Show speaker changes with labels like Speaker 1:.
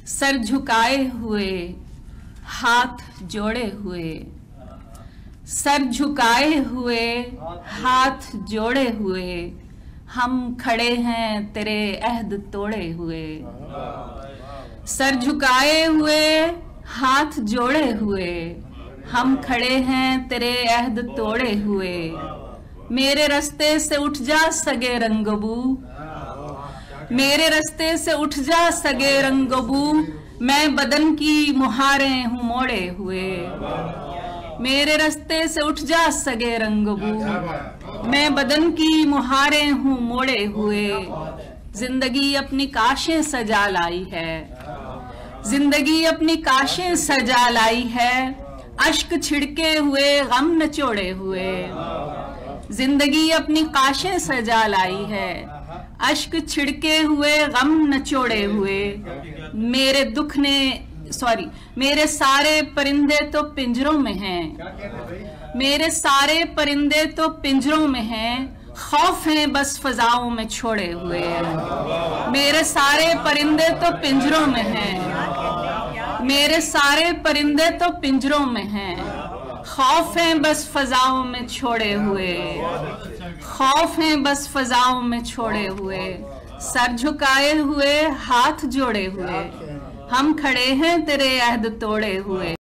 Speaker 1: Sir झुकाए हुए, हाथ जोड़े हुए, सर झुकाए हुए, हाथ जोड़े हुए, हम खड़े हैं तेरे अहद तोड़े हुए। सर झुकाए हुए, हाथ जोड़े हुए, हम खड़े हैं तेरे अहद तोड़े हुए। मेरे रास्ते से उठ जा सगे रंगबू, मेरे रास्ते से उठ जा सगे रंगबू, मैं बदन की मुहारें हूँ मोड़े हुए। मेरे रास्ते से उठ जा सगे रंगबू, मैं बदन की मुहारें हूँ मोड़े हुए। जिंदगी अपनी काशें सजा लाई है, जिंदगी अपनी काशें सजा लाई है, अश्क छिड़के हुए गम नचोड़े हुए। जिंदगी अपनी काशें सजा लाई है, अश्क छिड़के हुए गम नचोड़े हुए। मेरे दुख ने मेरे सारे परिंदे तो पिंजरों में हैं, मेरे सारे परिंदे तो पिंजरों में हैं, खौफ हैं बस फजाओं में छोड़े हुए। मेरे सारे परिंदे तो पिंजरों में हैं, मेरे सारे परिंदे तो पिंजरों में हैं, खौफ हैं बस फजाओं में छोड़े हुए। खौफ हैं बस फजाओं में छोड़े हुए। सर झुकाए हुए, हाथ जोड़े हुए, हम खड़े हैं तेरे अहद तोड़े हुए।